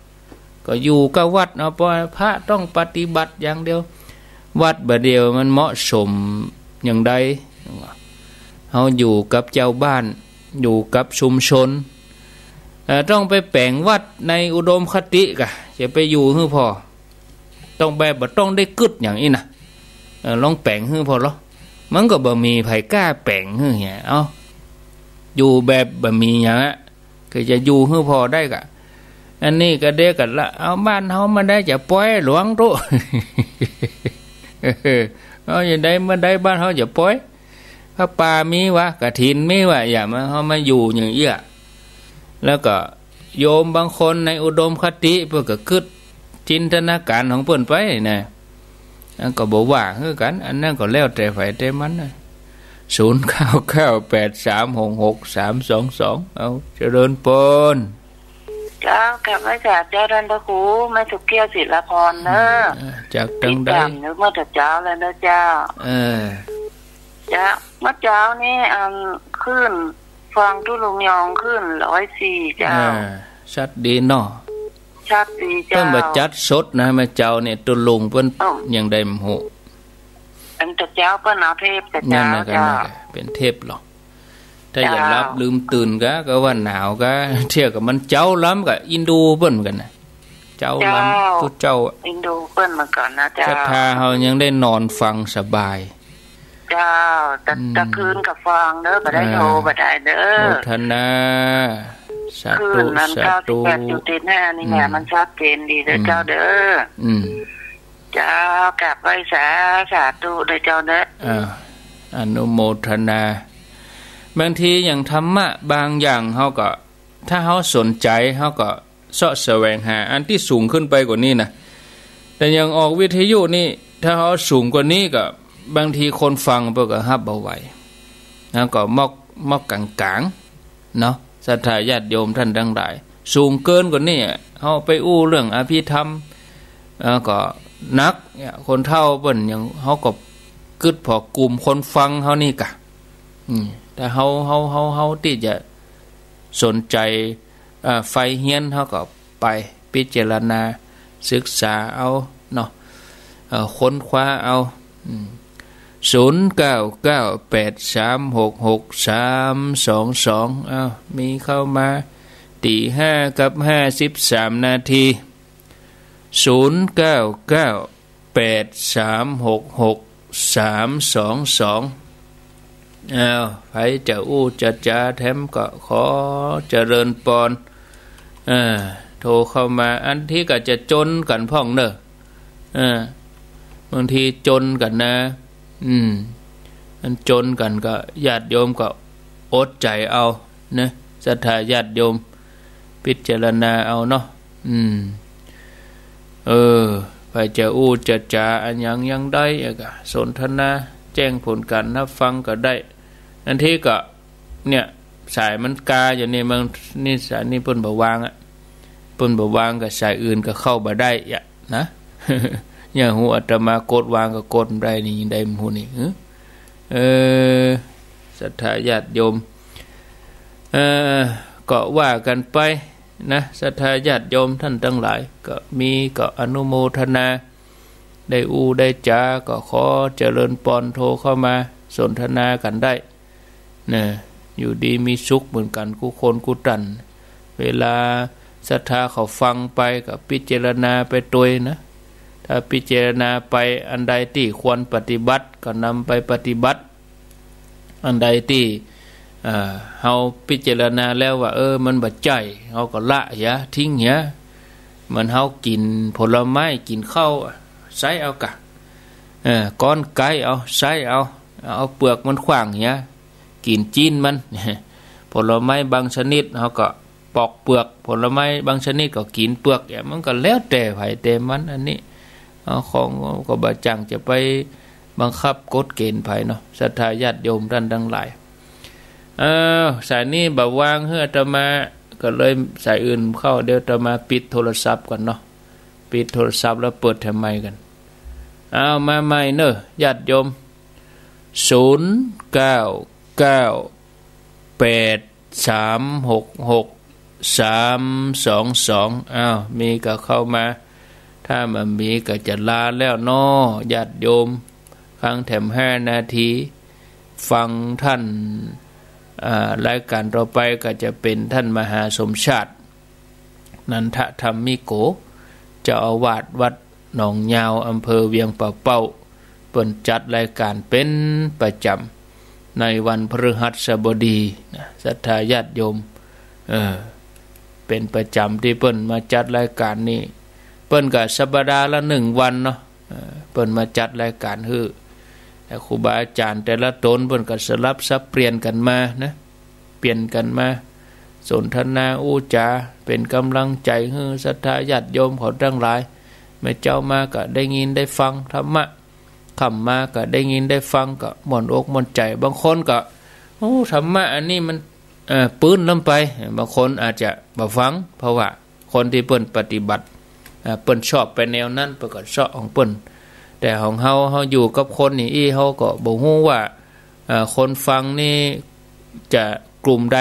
ก็อยู่กับวัดเนาะเพราะพระต้องปฏิบัติอย่างเดียววัดบ่เดียวมันเหมาะสมอย่างใดเฮาอยู่กับเจ้าบ้านอยู่กับชุมชนต้องไปแปลงวัดในอุดมคติกะจะไปอยู่ฮื้อพอต้องแบบบ่ต้องได้กึดอย่างนี้นะลองแปลงฮื้อพอหรอมันก็บ่มีไผกล้าแปลงฮื้อเหี้ยเอาอยู่แบบบ่มีหยังอ่ะคือจะอยู่ฮื้อพอได้กะอันนี้ก็เด็กกันละเอาบ้านเฮามาได้จะปล่อยหลวงตุเอาอย่างใดมาได้บ้านเฮาจะปล่อยพระป่ามีวะกฐินมีวะอย่ามาเฮามาอยู่อย่างเอี้ยแล้วก็โยมบางคนในอุดมคติเพิ่นก็คิดจินตนาการของเพิ่นไปนะอันก็บ่ว่าคือกันอันนั้นก็แล้วแต่ไผแต่มันนะ0998366322เอาเจริญพรเจ้ากับพระอาจารย์เจ้าท่านพระครูแม่สุขเกี้ยวศิลาพรเนอะจากทางใดนึกเมื่อเช้าแล้วนะเจ้าจ้าเมื่อเช้านี้ขึ้นฟังทุลุงยองขึ้น104เจ้าชัดดีเนาะชัดดีเจ้าเพิ่นบ่จัดสดนะแม่เจ้าเนี่ยตุลุงเพิ่นยังได้มโหอันเจ้าเพิ่นเอาเทพแต่เจ้าเป็นเทพหรอถ้าอย่ารับลืมตื่นก็ว่าหนาวก็เที่ยวกับมันเจ้าล้ำกับอินโดเปิ้นกันนะเจ้าล้ำตัวเจ้าอินโดเปิ้นมาก่อนนะเจ้าศรัทธาเฮายังได้นอนฟังสบายเจ้าตะคืนกับฟังเด้อบ่ได้โทรบ่ได้เด้อโมทนาสาธุสาธุ98.5นี่แหละมันชัดเจนดีเด้อเจ้าเด้อเจ้ากราบไหว้สาธุเด้อเจ้าเด้ออนุโมทนาบางทีอย่างธรรมะบางอย่างเฮาก็ถ้าเฮาสนใจเฮาก็เสาะแสวงหาอันที่สูงขึ้นไปกว่านี้นะแต่อย่างออกวิทยุนี่ถ้าเฮาสูงกว่านี้ก็บางทีคนฟังเพิ่นก็รับบ่ไหวแล้วก็มอกกลางๆเนาะศรัทธาญาติโยมท่านทั้งหลายสูงเกินกว่านี้เฮาไปอู้เรื่องอภิธรรมก็นักเนี่ยคนเฒ่าเพิ่นยังเฮาก็กึดพอกลุ่มคนฟังเฮานี่กะแต่เฮาที่จะสนใจไฟเฮียนเฮาก็ไปพิจารณาศึกษาเอาเนาะค้นคว้าเอา0998366322มีเข้ามาตี5:53 นาที0998366322ไผจะจะจาแถมก็ขอเจริญปอนโทรเข้ามาอันที่ก็จะจนกันพ่องเนอะบางทีจนกันนะอันจนกันก็ญาติโยมก็อดใจเอานะศรัทธาญาติโยมพิจารณาเอาเนาะไปจะจะจาอันยังได้ก็สนทนาแจ้งผลการรับฟังก็ได้อันที่ก็เนี่ยสายมันกาอยู่นี่มันนี่สายนี่เพิ่นบ่วางเพิ่นบ่วางก็สายอื่นก็เข้าบ่ได้นะอย่างหูอาตมากดวางก็กดได้นี่ได้หูนี่ศรัทธาญาติโยมก็ว่ากันไปนะศรัทธาญาติโยมท่านทั้งหลายก็มีก็อนุโมทนาได้ได้จาก็ขอเจริญปอนโทรเข้ามาสนทนากันได้นะอยู่ดีมีสุขเหมือนกันกูคนกูตันเวลาศรัทธาเขาฟังไปก็พิจารณาไปตัวนะถ้าพิจารณาไปอันใดที่ควรปฏิบัติก็นำไปปฏิบัติ อันใดที่เฮาพิจารณาแล้วว่ามันบ่ใจเฮาก็ละยะทิ้งเหียมันเฮากินผลไม้กินข้าวใส่เอากะก้อนไก่เอาใส่เอาเปลือกมันขว้างเหียกินจีนมันผลไม้บางชนิดเฮาก็ปอกเปลือกผลไม้บางชนิดก็กินเปลือกมันก็แล้วแต่ไผแต่มันอันนี้ของก็บ่จังจะไปบังคับกฎเกณฑ์ไผเนาะศรัทธาญาติโยมท่านทั้งหลายสายนี้บ่วางเฮืออาตมาก็เลยสายอื่นเข้าเดี๋ยวอาตมาปิดโทรศัพท์ก่อนเนาะปิดโทรศัพท์แล้วเปิดทำไมกันมาใหม่เนอะญาติโยม0998366322มีก็เข้ามาถ้ามันมีก็จะลาแล้วเนาะญาติโยมครั้งแถม5นาทีฟังท่านรายการต่อไปก็จะเป็นท่านมหาสมชาตินันทธรรมิโกเจ้าอาวาสวัดหนองยาวอำเภอเวียงป่าเป้าเปิ่นจัดรายการเป็นประจำในวันพฤหัสบดีศรัทธาญาติโยมเป็นประจำที่เปิ้นมาจัดรายการนี้เปิ้นก็สัปดาห์ละ1วันเนาะเปิ้นมาจัดรายการฮื้อแต่ครูบาอาจารย์แต่ละตนเพิ่นก็สลับสับเปลี่ยนกันมานะเปลี่ยนกันมาสนทนาอู้จาเป็นกำลังใจให้ศรัทธาญาติโยมเขาทั้งหลายแม่เจ้ามาก็ได้ยินได้ฟังธรรมะคำมาก็ได้ยินได้ฟังก็ม่วนอกม่วนใจบางคนก็ธรรมะอันนี้มันปื้นลงไปบางคนอาจจะบ่ฟังเพราะว่าคนที่เพิ่นปฏิบัติเปิ้นชอบไปแนวนั้นเปิ้นก็ชอบของเปิ้นแต่ของเฮาอยู่กับคนนี่เฮาก็บ่ฮู้ว่าคนฟังนี่จะกลุ่มใด